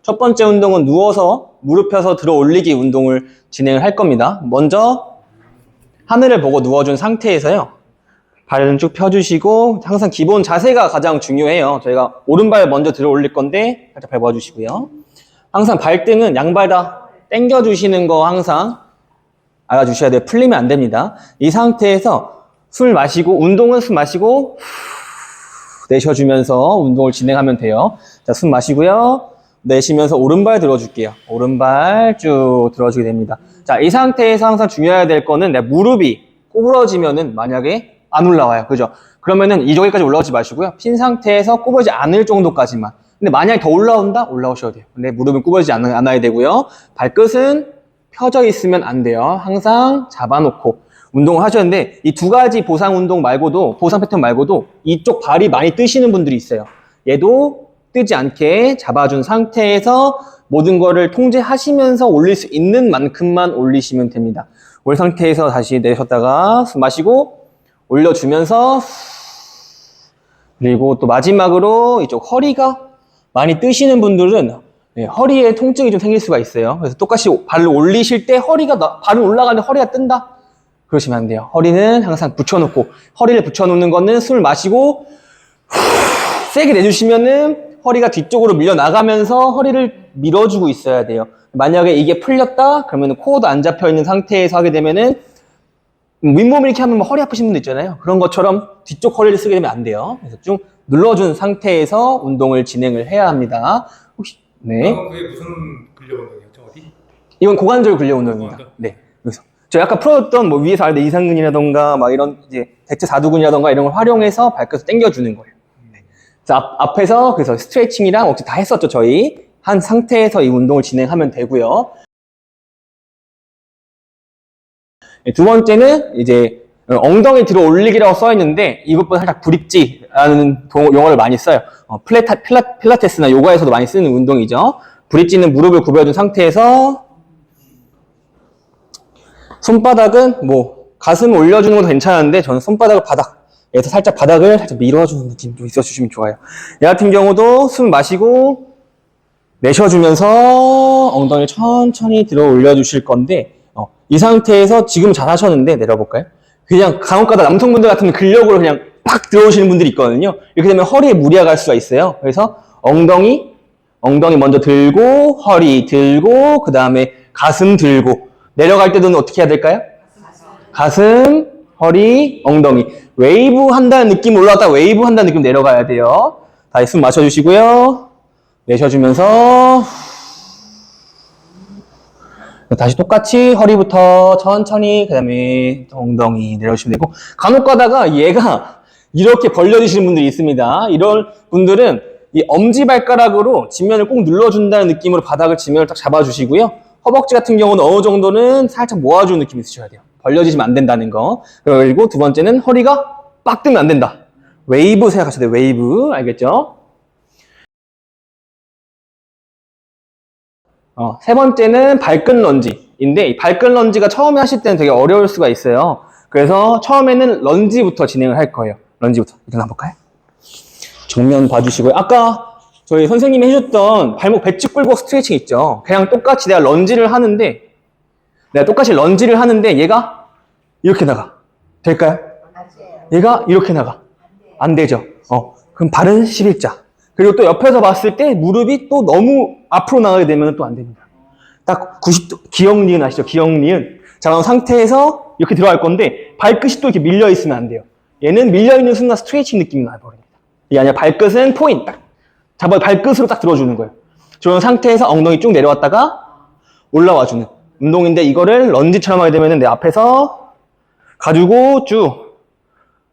첫 번째 운동은 누워서 무릎 펴서 들어 올리기 운동을 진행을 할 겁니다. 먼저 하늘을 보고 누워준 상태에서요. 발은 쭉 펴주시고 항상 기본 자세가 가장 중요해요. 저희가 오른발 먼저 들어 올릴 건데 살짝 밟아주시고요. 항상 발등은 양발 다 당겨주시는 거 항상 알아주셔야 돼요. 풀리면 안 됩니다. 이 상태에서 숨을 마시고 운동은 숨 마시고 내쉬어주면서 운동을 진행하면 돼요. 자, 숨 마시고요. 내쉬면서 오른발 들어줄게요. 오른발 쭉 들어주게 됩니다. 자, 이 상태에서 항상 중요해야 될 거는 내 무릎이 꼬부러지면은 만약에 안 올라와요. 그죠? 그러면은 이 저기까지 올라오지 마시고요. 핀 상태에서 꼬부러지지 않을 정도까지만. 근데 만약에 더 올라온다? 올라오셔야 돼요. 근데 무릎은 꼬부러지지 않아야 되고요. 발끝은 펴져 있으면 안 돼요. 항상 잡아놓고 운동을 하셔야 하는데 이 두 가지 보상 운동 말고도, 보상 패턴 말고도 이쪽 발이 많이 뜨시는 분들이 있어요. 얘도 뜨지 않게 잡아준 상태에서 모든 거를 통제하시면서 올릴 수 있는 만큼만 올리시면 됩니다. 올 상태에서 다시 내쉬었다가 숨 마시고 올려주면서 그리고 또 마지막으로 이쪽 허리가 많이 뜨시는 분들은 허리에 통증이 좀 생길 수가 있어요. 그래서 똑같이 발을 올리실 때 발은 올라가는데 허리가 뜬다? 그러시면 안 돼요. 허리는 항상 붙여놓고, 허리를 붙여놓는 거는 숨을 마시고 세게 내주시면은 허리가 뒤쪽으로 밀려나가면서 허리를 밀어주고 있어야 돼요. 만약에 이게 풀렸다? 그러면 코어도 안 잡혀있는 상태에서 하게 되면은 윗몸 이렇게 하면 허리 아프신 분들 있잖아요. 그런 것처럼 뒤쪽 허리를 쓰게 되면 안 돼요. 그래서 좀 눌러준 상태에서 운동을 진행을 해야 합니다. 혹시, 네. 그게 무슨 근력 운동이었죠? 어디? 이건 고관절 근력 운동입니다. 네. 그래서 저 아까 풀었던 뭐 위에서 아래 이상근이라던가 막 이런 이제 대체 사두근이라던가 이런 걸 활용해서 발끝을 당겨주는 거예요. 네. 그래서 앞에서 그래서 스트레칭이랑 억지 다 했었죠. 저희 한 상태에서 이 운동을 진행하면 되고요. 두 번째는 이제 엉덩이 들어 올리기라고 써 있는데 이것보다 살짝 브릿지라는 용어를 많이 써요. 필라테스나 요가에서도 많이 쓰는 운동이죠. 브릿지는 무릎을 굽혀준 상태에서 손바닥은 뭐 가슴 올려주는 것도 괜찮은데 저는 손바닥을 바닥에서 살짝 바닥을 살짝 밀어주는 느낌도 있어주시면 좋아요. 얘 같은 경우도 숨 마시고 내쉬어주면서 엉덩이를 천천히 들어 올려주실 건데 이 상태에서 지금 잘 하셨는데 내려볼까요? 그냥 간혹가다 남성분들 같은 근력으로 그냥 팍 들어오시는 분들이 있거든요. 이렇게 되면 허리에 무리가 갈 수가 있어요. 그래서 엉덩이 먼저 들고 허리 들고 그 다음에 가슴 들고 내려갈 때는 어떻게 해야 될까요? 가슴, 허리, 엉덩이 웨이브 한다는 느낌 올라왔다가 웨이브 한다는 느낌 내려가야 돼요. 다시 숨 마셔주시고요. 내쉬어주면서 다시 똑같이 허리부터 천천히 그 다음에 엉덩이 내려주시면 되고 간혹 가다가 얘가 이렇게 벌려지시는 분들이 있습니다. 이런 분들은 이 엄지발가락으로 지면을 꼭 눌러준다는 느낌으로 바닥을 지면을 딱 잡아주시고요. 허벅지 같은 경우는 어느 정도는 살짝 모아주는 느낌이 있으셔야 돼요. 벌려지시면 안 된다는 거. 그리고 두 번째는 허리가 빡 뜨면 안 된다. 웨이브 생각하셔야 돼요. 웨이브. 알겠죠? 세 번째는 발끝 런지인데 이 발끝 런지가 처음에 하실 때는 되게 어려울 수가 있어요. 그래서 처음에는 런지부터 진행을 할 거예요. 런지부터. 일어나 볼까요? 정면 봐주시고요. 아까 저희 선생님이 해줬던 발목 배측 굴곡 스트레칭 있죠. 그냥 똑같이 내가 런지를 하는데 얘가 이렇게 나가. 될까요? 얘가 이렇게 나가. 안 되죠. 그럼 발은 11자. 그리고 또 옆에서 봤을 때 무릎이 또 너무 앞으로 나가게 되면 또 안 됩니다. 딱 90도, 기역니은 아시죠? 기역니은. 자, 그런 상태에서 이렇게 들어갈 건데 발끝이 또 이렇게 밀려 있으면 안 돼요. 얘는 밀려 있는 순간 스트레칭 느낌이 나버립니다. 이게 아니라 발끝은 포인트. 발끝으로 딱 들어주는 거예요. 저런 상태에서 엉덩이 쭉 내려왔다가 올라와주는 운동인데 이거를 런지처럼 하게 되면 내 앞에서 가지고 쭉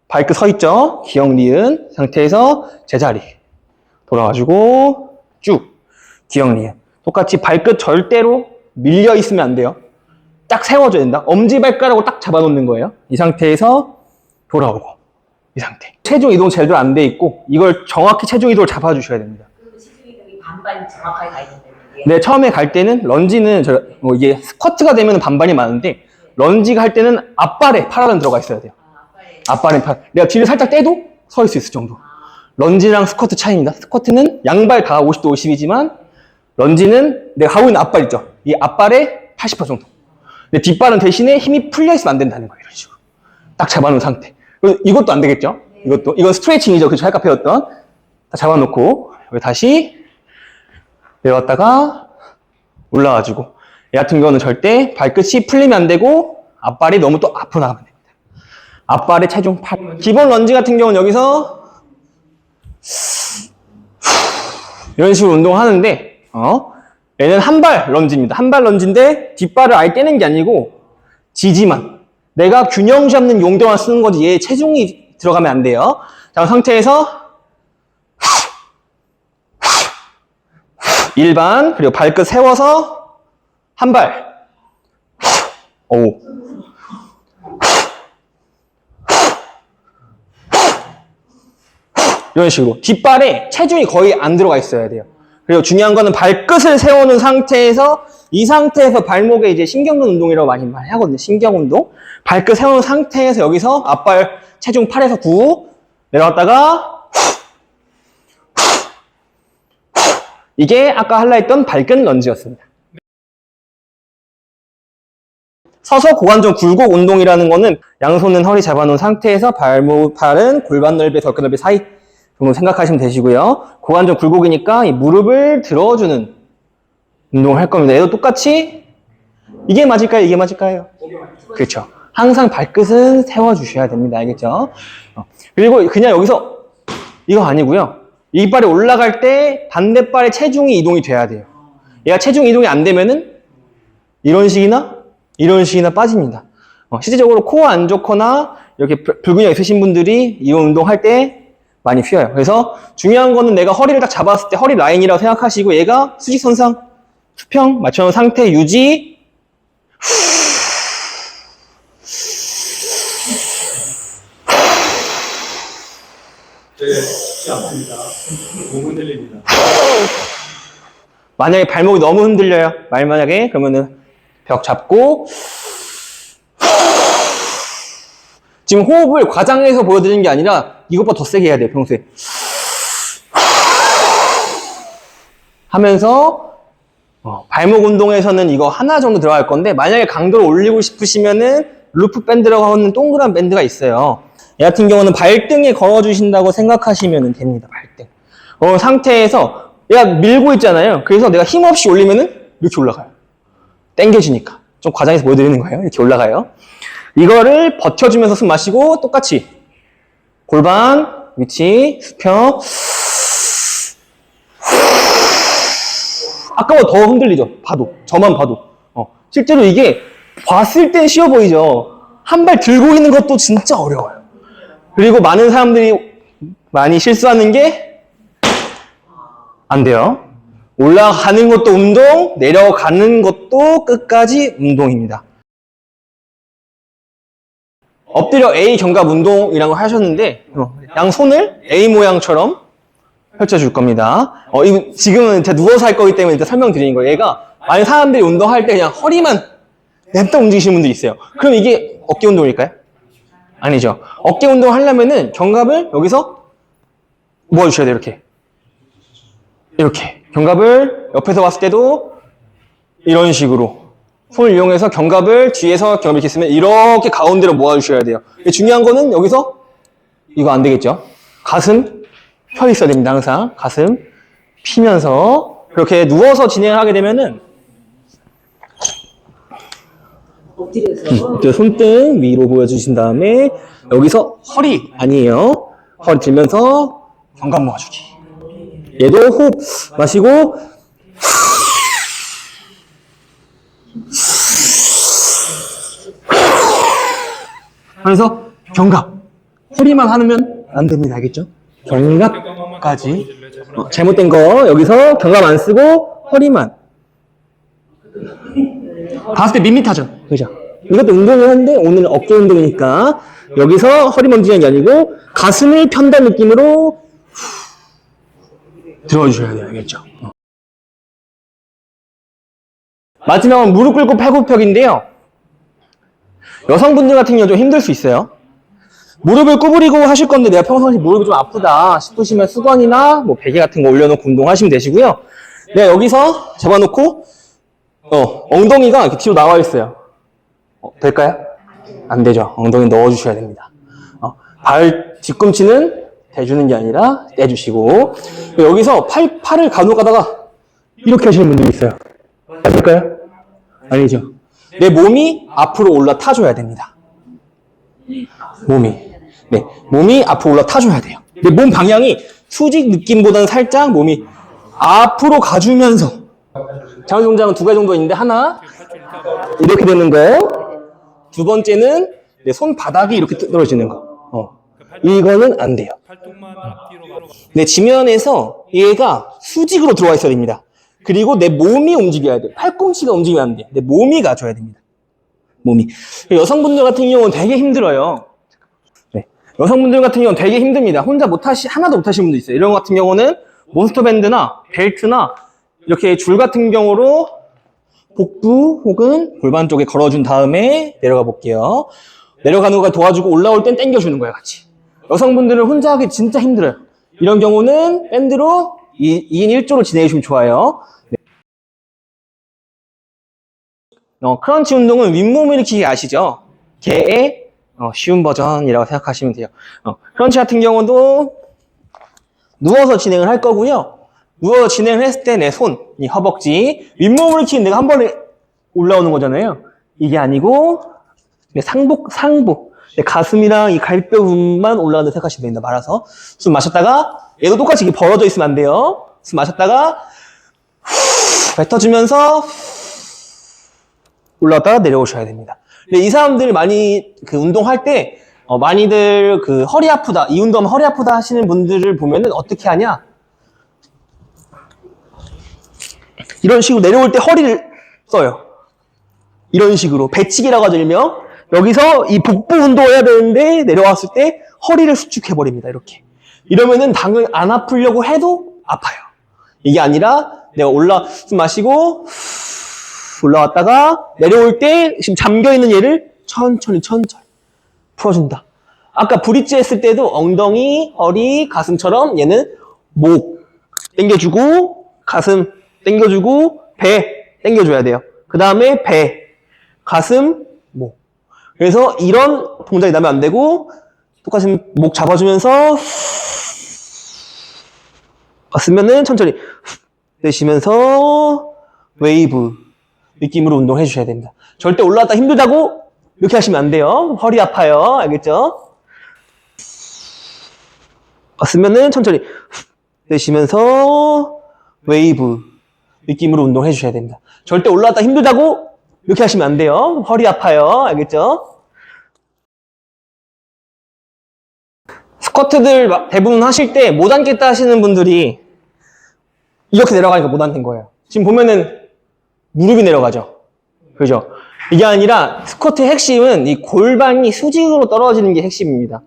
발끝 서 있죠? 기역니은 상태에서 제자리. 돌아가지고 쭉 기역니은 똑같이 발끝 절대로 밀려 있으면 안 돼요. 딱 세워줘야 된다. 엄지발가락으로 딱 잡아놓는 거예요. 이 상태에서 돌아오고 이 상태. 체중 이동 제대로 안 돼 있고 이걸 정확히 체중 이동을 잡아주셔야 됩니다. 그리고 체중 이동이 반반이 정확하게 가 있는데 네, 처음에 갈 때는 런지는 이게 스쿼트가 되면 반반이 많은데 런지가 할 때는 앞발에 팔아는 들어가 있어야 돼요. 앞발에 팔. 내가 뒤를 살짝 떼도 서 있을 수 있을 정도. 런지랑 스쿼트 차이입니다. 스쿼트는 양발 다 50도 50이지만 런지는 내가 하고 있는 앞발 있죠. 이 앞발의 80% 정도. 근데 뒷발은 대신에 힘이 풀려 있으면 안 된다는 거예요. 이런 식으로. 딱 잡아놓은 상태. 그리고 이것도 안 되겠죠? 이건 스트레칭이죠. 그쵸? 아까 배웠던. 다 잡아놓고, 여기 다시 내려왔다가 올라와주고. 얘 같은 경우는 절대 발끝이 풀리면 안 되고, 앞발이 너무 또 앞으로 나가면 됩니다. 앞발의 체중 8. 기본 런지 같은 경우는 여기서 이런 식으로 운동하는데, 얘는 한 발 런지입니다. 한 발 런지인데 뒷발을 아예 떼는 게 아니고 지지만. 내가 균형 잡는 용도만 쓰는 거지 얘 체중이 들어가면 안 돼요. 자, 그 상태에서 일반 그리고 발끝 세워서 한 발. 오. 이런 식으로 뒷발에 체중이 거의 안 들어가 있어야 돼요. 그리고 중요한 거는 발끝을 세우는 상태에서 이 상태에서 발목에 이제 신경근 운동이라고 많이 하거든요. 신경 운동. 발끝 세우는 상태에서 여기서 앞발 체중 8에서 9 내려왔다가 이게 아까 할라 했던 발끝 런지였습니다. 서서 고관절 굴곡 운동이라는 거는 양손은 허리 잡아놓은 상태에서 발은 골반 넓이, 덜끝 넓이 사이 정도 생각하시면 되시고요. 고관절 굴곡이니까 이 무릎을 들어주는 운동을 할 겁니다. 얘도 똑같이 이게 맞을까요? 이게 맞을까요? 그렇죠. 항상 발끝은 세워주셔야 됩니다. 알겠죠? 그리고 그냥 여기서 이거 아니고요. 이 발이 올라갈 때 반대발의 체중이 이동이 돼야 돼요. 얘가 체중 이동이 안 되면은 이런 식이나 빠집니다. 실질적으로 코어 안 좋거나 이렇게 불근육 있으신 분들이 이 운동할 때 많이 휘어요. 그래서 중요한 거는 내가 허리를 딱 잡았을 때 허리 라인이라고 생각하시고 얘가 수직선상 수평 맞춰놓은 상태 유지. 아픕니다. 몸 흔들립니다. 만약에 발목이 너무 흔들려요. 만약에 그러면은 벽 잡고 지금 호흡을 과장해서 보여드리는 게 아니라 이것보다 더 세게 해야 돼요. 평소에 하면서 발목 운동에서는 이거 하나 정도 들어갈 건데 만약에 강도를 올리고 싶으시면은 루프 밴드라고 하는 동그란 밴드가 있어요. 얘 같은 경우는 발등에 걸어주신다고 생각하시면 됩니다. 발등. 상태에서 얘가 밀고 있잖아요. 그래서 내가 힘없이 올리면은 이렇게 올라가요. 당겨주니까. 좀 과장해서 보여드리는 거예요. 이렇게 올라가요. 이거를 버텨주면서 숨 마시고 똑같이 골반 위치 수평. 아까보다 더 흔들리죠. 저만 봐도. 실제로 이게 봤을 땐 쉬워 보이죠. 한 발 들고 있는 것도 진짜 어려워요. 그리고 많은 사람들이 많이 실수하는 게 안 돼요. 올라가는 것도 운동, 내려가는 것도 끝까지 운동입니다. 엎드려 A 견갑 운동이라고 하셨는데 양손을 A 모양처럼 펼쳐줄 겁니다. 지금은 제가 누워서 할 거기 때문에 일단 설명드리는 거예요. 얘가 많은 사람들이 운동할 때 그냥 허리만 냅다 움직이시는 분들이 있어요. 그럼 이게 어깨 운동일까요? 아니죠. 어깨 운동 하려면은 견갑을 여기서 모아주셔야 돼요. 이렇게. 견갑을 옆에서 봤을 때도 이런 식으로 손을 이용해서 견갑을 뒤에서 견갑을 이렇게 쓰면 이렇게 가운데로 모아주셔야 돼요. 중요한 거는 여기서 이거 안 되겠죠. 가슴 펴 있어야 됩니다. 항상 가슴 피면서 그렇게 누워서 진행을 하게 되면은 손등 위로 보여주신 다음에 여기서 허리 아니에요. 허리 들면서 견갑 모아주기. 얘도 호흡 마시고 하면서 견갑 허리만 하면 안 됩니다. 알겠죠? 견갑까지 잘못된 거 여기서 견갑 안 쓰고 허리만 봤을 때 밋밋하죠? 그죠? 이것도 운동을 하는데 오늘은 어깨 운동이니까 여기서 허리만 움직이는 게 아니고 가슴을 편다는 느낌으로 들어주셔야 돼요. 알겠죠? 마지막은 무릎 꿇고 팔굽혀펴기인데요. 여성분들 같은 경우 좀 힘들 수 있어요. 무릎을 구부리고 하실 건데 내가 평소에 무릎이 좀 아프다 싶으시면 수건이나 뭐 베개 같은 거 올려놓고 운동하시면 되시고요. 내가 여기서 잡아놓고, 엉덩이가 이렇게 뒤로 나와 있어요. 될까요? 안 되죠. 엉덩이 넣어주셔야 됩니다. 발 뒤꿈치는 대주는 게 아니라 떼주시고, 여기서 팔을 간혹 가다가 이렇게 하시는 분들이 있어요. 될까요? 아니죠. 내 몸이 앞으로 올라타줘야 됩니다. 몸이 앞으로 올라타줘야 돼요. 내 몸 방향이 수직 느낌보다는 살짝 몸이 앞으로 가주면서. 자연 동작은 두 가지 정도 있는데, 하나, 이렇게 되는 거. 두 번째는 내 손바닥이 이렇게 떨어지는 거. 이거는 안 돼요. 내 지면에서 얘가 수직으로 들어와 있어야 됩니다. 그리고 내 몸이 움직여야 돼요. 팔꿈치가 움직이면 안 돼요. 내 몸이 가줘야 됩니다. 몸이. 여성분들 같은 경우는 되게 힘들어요. 네. 여성분들 같은 경우는 되게 힘듭니다. 하나도 못하시는 분도 있어요. 이런 것 같은 경우는 몬스터밴드나 벨트나 이렇게 줄 같은 경우로 복부 혹은 골반 쪽에 걸어준 다음에 내려가 볼게요. 내려가는 거가 도와주고 올라올 땐 당겨주는 거예요, 같이. 여성분들은 혼자 하기 진짜 힘들어요. 이런 경우는 밴드로 2인 1조로 진행해 주시면 좋아요. 네. 크런치 운동은 윗몸 일으키기 아시죠? 개의 쉬운 버전이라고 생각하시면 돼요. 크런치 같은 경우도 누워서 진행을 할 거고요. 누워서 진행을 했을 때 내 손, 이 허벅지, 윗몸을 일으키는 내가 한 번에 올라오는 거잖아요. 이게 아니고 내 상부, 내 가슴이랑 이 갈비뼈 부분만 올라간다 생각하시면 됩니다. 말아서 숨 마셨다가 얘도 똑같이 이렇게 벌어져 있으면 안 돼요. 숨 마셨다가 뱉어주면서 올라왔다가 내려오셔야 됩니다. 근데 이 사람들 많이 운동할 때 많이들 허리 아프다, 이 운동하면 허리 아프다 하시는 분들을 보면은 어떻게 하냐? 이런 식으로 내려올 때 허리를 써요. 이런 식으로 배치기라고 하죠, 일명. 여기서 이 복부 운동을 해야 되는데 내려왔을 때 허리를 수축해버립니다. 이렇게. 이러면은 당연히 안 아프려고 해도 아파요. 이게 아니라 내가 숨 마시고 올라왔다가 내려올 때 지금 잠겨있는 얘를 천천히 풀어준다. 아까 브릿지 했을 때도 엉덩이, 허리, 가슴처럼 얘는 목 당겨주고 가슴 당겨주고 배 당겨줘야 돼요. 그 다음에 배, 가슴, 목. 그래서 이런 동작이 나면 안 되고 똑같이 목 잡아주면서 갔으면은 천천히 내쉬면서 웨이브 느낌으로 운동해 주셔야 됩니다. 절대 올라왔다 힘들다고 이렇게 하시면 안 돼요. 허리 아파요. 알겠죠? 갔으면은 천천히 내쉬면서 웨이브 느낌으로 운동해 주셔야 됩니다. 절대 올라왔다 힘들다고 이렇게 하시면 안 돼요. 허리 아파요. 알겠죠? 스쿼트들 대부분 하실 때 못 앉겠다 하시는 분들이 이렇게 내려가니까 못 앉는 거예요. 지금 보면은 무릎이 내려가죠. 그죠? 이게 아니라 스쿼트의 핵심은 이 골반이 수직으로 떨어지는 게 핵심입니다.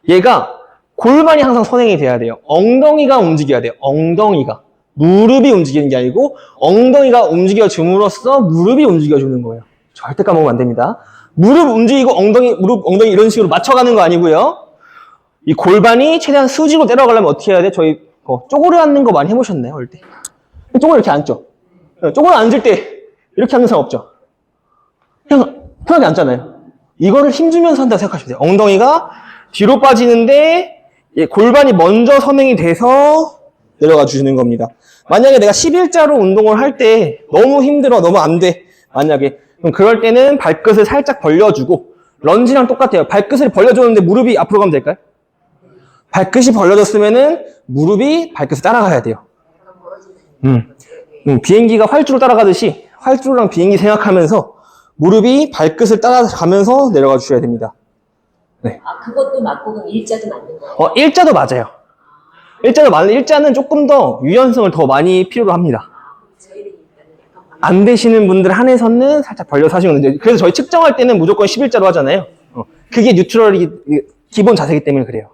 얘가 골반이 항상 선행이 돼야 돼요. 엉덩이가 움직여야 돼요. 엉덩이가. 무릎이 움직이는 게 아니고 엉덩이가 움직여줌으로써 무릎이 움직여주는 거예요. 절대 까먹으면 안 됩니다. 무릎 움직이고 엉덩이 이런 식으로 맞춰가는 거 아니고요. 이 골반이 최대한 수직으로 내려가려면 어떻게 해야 돼? 저희 쪼그려 앉는 거 많이 해보셨나요? 할 때. 쪼그려 이렇게 앉죠? 쪼그려 앉을 때 이렇게 앉는 사람 없죠? 그냥 편하게 앉잖아요. 이거를 힘주면서 한다고 생각하시면 돼요. 엉덩이가 뒤로 빠지는데 골반이 먼저 선행이 돼서 내려가 주시는 겁니다. 만약에 내가 11자로 운동을 할 때 너무 힘들어, 너무 안 돼. 만약에. 그럼 그럴 때는 발끝을 살짝 벌려주고 런지랑 똑같아요. 발끝을 벌려줬는데 무릎이 앞으로 가면 될까요? 발끝이 벌려졌으면은 무릎이 발끝을 따라가야 돼요. 비행기가 활주로 따라가듯이 활주로랑 비행기 생각하면서 무릎이 발끝을 따라가면서 내려가 주셔야 됩니다. 네. 아, 그것도 맞고 그럼 일자도 맞는 거예요? 일자도 맞아요. 일자는 조금 더 유연성을 더 많이 필요로 합니다. 안 되시는 분들 한해서는 살짝 벌려서 하시면 돼요. 그래서 저희 측정할 때는 무조건 11자로 하잖아요. 그게 뉴트럴이 기본 자세이기 때문에 그래요.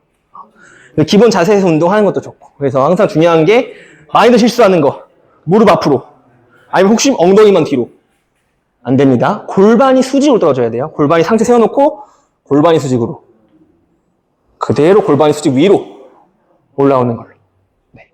기본 자세에서 운동하는 것도 좋고. 그래서 항상 중요한 게 많이들 실수하는 거. 무릎 앞으로. 아니면 혹시 엉덩이만 뒤로. 안 됩니다. 골반이 수직으로 떨어져야 돼요. 골반이 상체 세워놓고 골반이 수직으로. 그대로 골반이 수직 위로 올라오는 걸로.